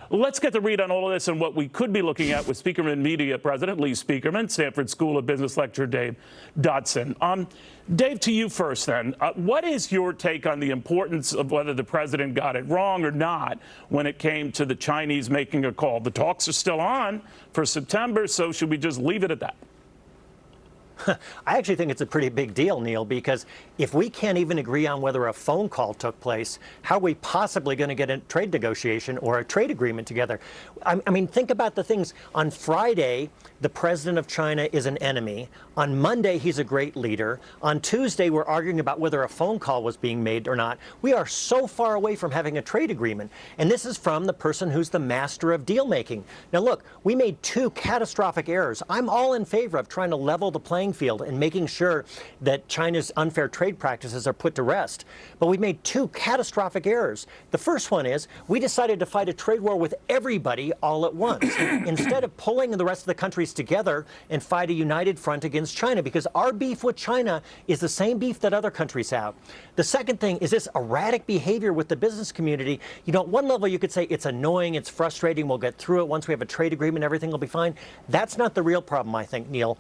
let's get the read on all of this and what we could be looking at with Spieckerman Media President Lee Spieckerman, Stanford School of Business lecturer Dave Dotson. Dave, to you first then. What is your take on the importance of whether the president got it wrong or not when it came to the Chinese making a call? The talks are still on for September, so should we just leave it at that? I actually think it's a pretty big deal, Neil, because if we can't even agree on whether a phone call took place, how are we possibly going to get a trade negotiation or a trade agreement together? I mean, think about the things. On Friday, the president of China is an enemy. On Monday, he's a great leader. On Tuesday, we're arguing about whether a phone call was being made or not. We are so far away from having a trade agreement. And this is from the person who's the master of deal making. Now, look, we made two catastrophic errors. I'm all in favor of trying to level the playing field and making sure that China's unfair trade practices are put to rest. But we made two catastrophic errors. The first one is we decided to fight a trade war with everybody all at once, instead of pulling the rest of the countries together and fight a united front against China, because our beef with China is the same beef that other countries have. The second thing is this erratic behavior with the business community. You know, at one level you could say it's annoying, it's frustrating, we'll get through it. Once we have a trade agreement, everything will be fine. That's not the real problem, I think, Neil.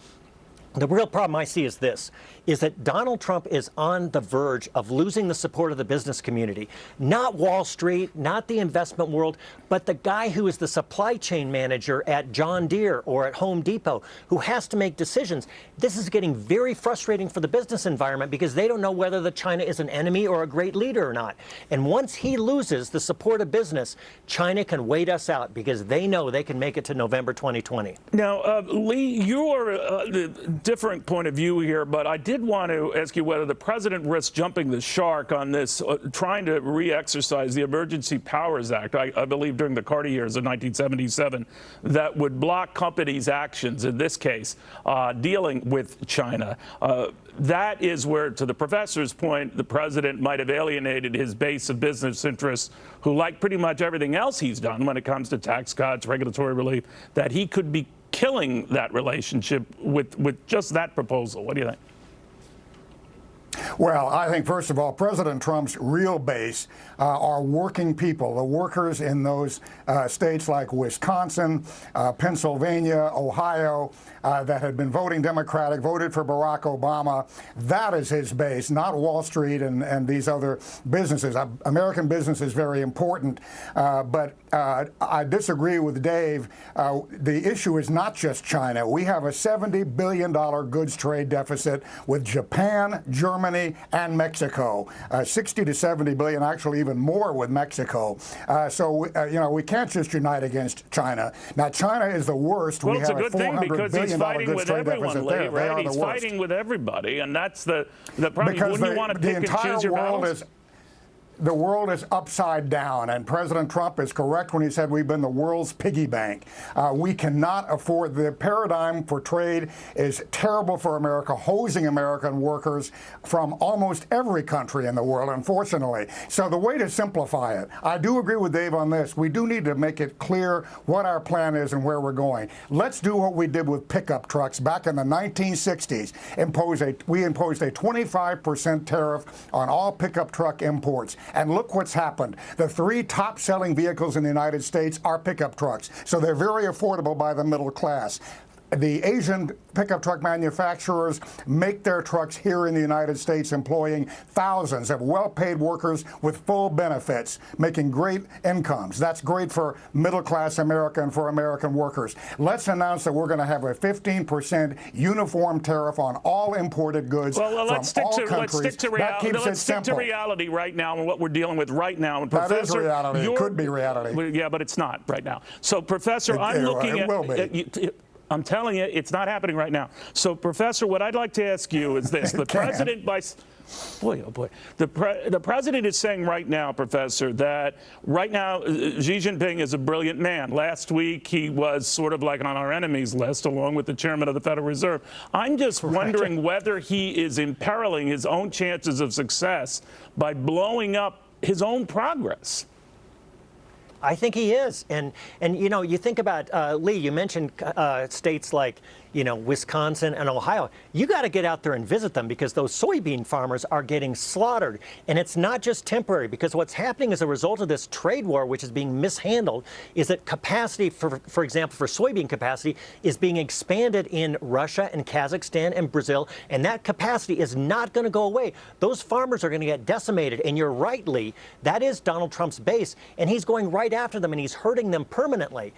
The real problem I see is this, is that Donald Trump is on the verge of losing the support of the business community. Not Wall Street, not the investment world, but the guy who is the supply chain manager at John Deere or at Home Depot, who has to make decisions. This is getting very frustrating for the business environment because they don't know whether that China is an enemy or a great leader or not. And once he loses the support of business, China can wait us out because they know they can make it to November 2020. Now, Lee, you're different point of view here, but I did want to ask you whether the president risks jumping the shark on this, trying to re-exercise the Emergency Powers Act, I believe during the Carter years of 1977, that would block companies' actions, in this case, dealing with China. That is where, to the professor's point, the president might have alienated his base of business interests who like pretty much everything else he's done when it comes to tax cuts, regulatory relief, that he could be killing that relationship with just that proposal. What do you think? Well, I think, first of all, President Trump's real base are working people, the workers in those states like Wisconsin, Pennsylvania, Ohio, that had been voting Democratic, voted for Barack Obama. That is his base, not Wall Street and these other businesses. American business is very important, but I disagree with Dave. The issue is not just China. We have a $70 billion goods trade deficit with Japan, Germany, and Mexico. 60 to 70 billion, actually even more with Mexico. You know, we can't just unite against China. Now, China is the worst. Well, we it's have a good thing because he's fighting with everyone, Lee, right? He's fighting with everybody, and that's the problem. Because wouldn't you want to pick and choose your battles? The world is upside down, and President Trump is correct when he said we've been the world's piggy bank. We cannot afford. The paradigm for trade is terrible for America, hosing American workers from almost every country in the world, unfortunately. So the way to simplify it, I do agree with Dave on this. We do need to make it clear what our plan is and where we're going. Let's do what we did with pickup trucks back in the 1960s. We imposed a 25% tariff on all pickup truck imports. And look what's happened. The three top-selling vehicles in the United States are pickup trucks, so they're very affordable by the middle class. The Asian pickup truck manufacturers make their trucks here in the United States, employing thousands of well-paid workers with full benefits, making great incomes. That's great for middle-class America and for American workers. Let's announce that we're going to have a 15% uniform tariff on all imported goods from all countries. Let's stick to reality right now and what we're dealing with right now. And that is reality. It could be reality. Yeah, but it's not right now. So, Professor, it will be. I'm telling you, it's not happening right now. So, Professor, what I'd like to ask you is this. The president, the president is saying right now, Professor, that right now Xi Jinping is a brilliant man. Last week, he was sort of like on our enemies list, along with the chairman of the Federal Reserve. I'm just wondering whether he is imperiling his own chances of success by blowing up his own progress. I think he is, and you know, you think about Lee. You mentioned states like Wisconsin and Ohio. You got to get out there and visit them because those soybean farmers are getting slaughtered, and it's not just temporary. Because what's happening as a result of this trade war, which is being mishandled, is that capacity, for example, for soybean capacity, is being expanded in Russia and Kazakhstan and Brazil, and that capacity is not going to go away. Those farmers are going to get decimated, and you're right, Lee. That is Donald Trump's base, and he's going right after them, and he's hurting them permanently.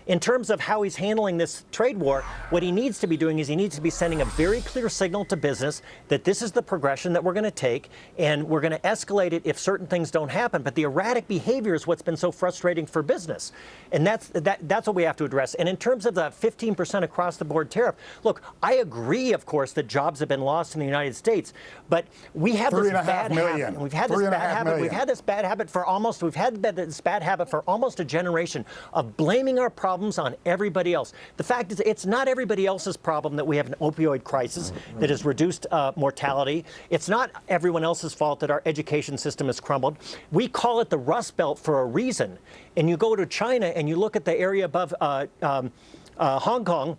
In terms of how he's handling this trade war, what he needs to be doing is he needs to be sending a very clear signal to business that this is the progression that we're going to take, and we're going to escalate it if certain things don't happen. But the erratic behavior is what's been so frustrating for business, and that's what we have to address. And in terms of the 15% across-the-board tariff, look, I agree, of course, that jobs have been lost in the United States, but we have this bad habit, and we've had this bad habit. We've had this bad habit for almost a generation of blaming our problems on everybody else. The fact is, it's not everybody else's problem that we have an opioid crisis that has reduced mortality. It's not everyone else's fault that our education system has crumbled. We call it the Rust Belt for a reason. And you go to China and you look at the area above Hong Kong,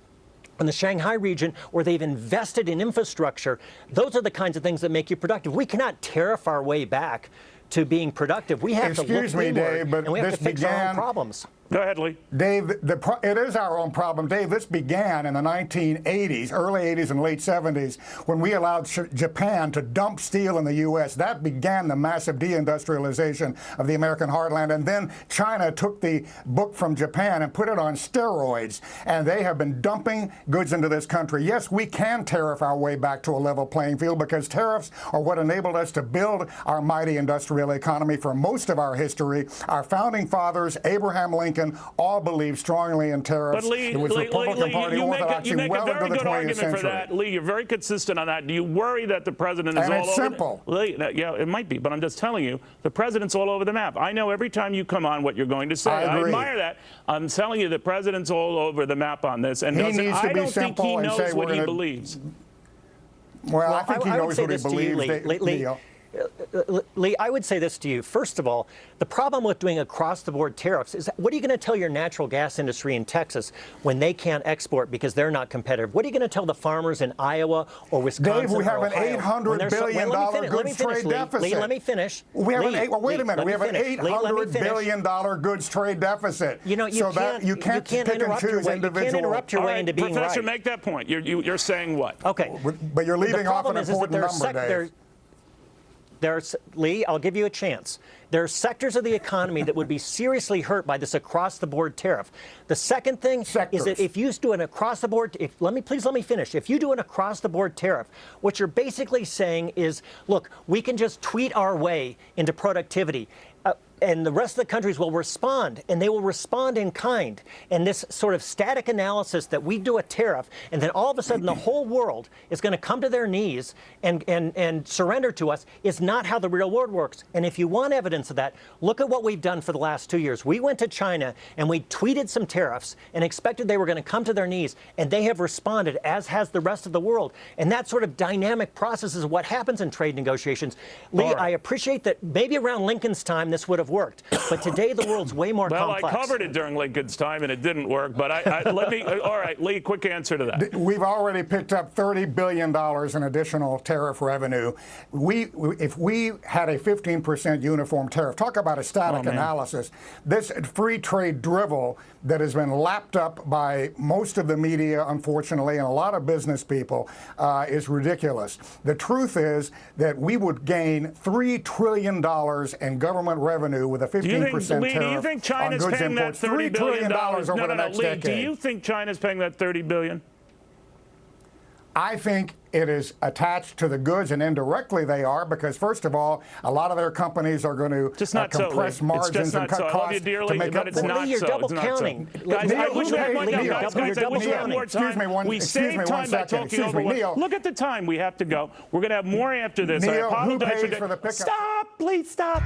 in the Shanghai region, where they've invested in infrastructure. Those are the kinds of things that make you productive. We cannot tariff our way back to being productive. We have to look inward, Dave, but and we have to fix our own problems. Go ahead, Lee. Dave, it is our own problem. Dave, this began in the 1980s, early 80s and late 70s, when we allowed Japan to dump steel in the U.S. That began the massive deindustrialization of the American heartland. And then China took the book from Japan and put it on steroids. And they have been dumping goods into this country. Yes, we can tariff our way back to a level playing field because tariffs are what enabled us to build our mighty industrial economy for most of our history. Our founding fathers, Abraham Lincoln, all believe strongly in tariffs. But Lee, it was the Republican Party you make a very good argument century. for that. Lee, you're very consistent on that. Do you worry that the president is and all it's over? Simple. Lee, yeah, it might be, but I'm just telling you, the president's all over the map. I know every time you come on what you're going to say. I admire that. I'm telling you, the president's all over the map on this, and I don't think he knows what he believes. Well, I think he knows what he believes. Lee, I would say this to you. First of all, the problem with doing across-the-board tariffs is, what are you going to tell your natural gas industry in Texas when they can't export because they're not competitive? What are you going to tell the farmers in Iowa or Wisconsin? Dave, we have an $800 billion goods trade deficit. Lee, let me finish. We have wait a minute. We have an $800 billion goods trade deficit. You can't pick and choose individual. You can't interrupt your way into being right. Professor, make that point. You're saying what? Okay. But you're leaving off an important number, Dave. Lee, I'll give you a chance. There are sectors of the economy that would be seriously hurt by this across-the-board tariff. The second thing is that if you do an across-the-board, please let me finish. If you do an across-the-board tariff, what you're basically saying is, look, we can just tweet our way into productivity. And the rest of the countries will respond, and they will respond in kind. And this sort of static analysis that we do a tariff, and then all of a sudden the whole world is going to come to their knees and surrender to us, is not how the real world works. And if you want evidence of that, look at what we've done for the last 2 years. We went to China and we tweeted some tariffs and expected they were going to come to their knees, and they have responded, as has the rest of the world. And that sort of dynamic process is what happens in trade negotiations. Lee, I appreciate that maybe around Lincoln's time this would have worked, but today the world's way more complex. Well, I covered it during Lincoln's time and it didn't work, but all right, Lee, quick answer to that. We've already picked up $30 billion in additional tariff revenue. If we had a 15% uniform tariff, talk about a static analysis, this free trade drivel that has been lapped up by most of the media, unfortunately, and a lot of business people is ridiculous. The truth is that we would gain $3 trillion in government revenue with a 15% tariff do you think China's on goods paying imports. that $30 billion over the next decade. Do you think China's paying that $30 billion? I think it is attached to the goods, and indirectly they are, because first of all, a lot of their companies are going to compress margins and cut costs to make up for it. You're double counting. Guys, I wish we had more time. We saved time by talking over one. Look at the time we have to go. We're going to have more after this. I apologize. Who pays for the pickup? Stop, please stop.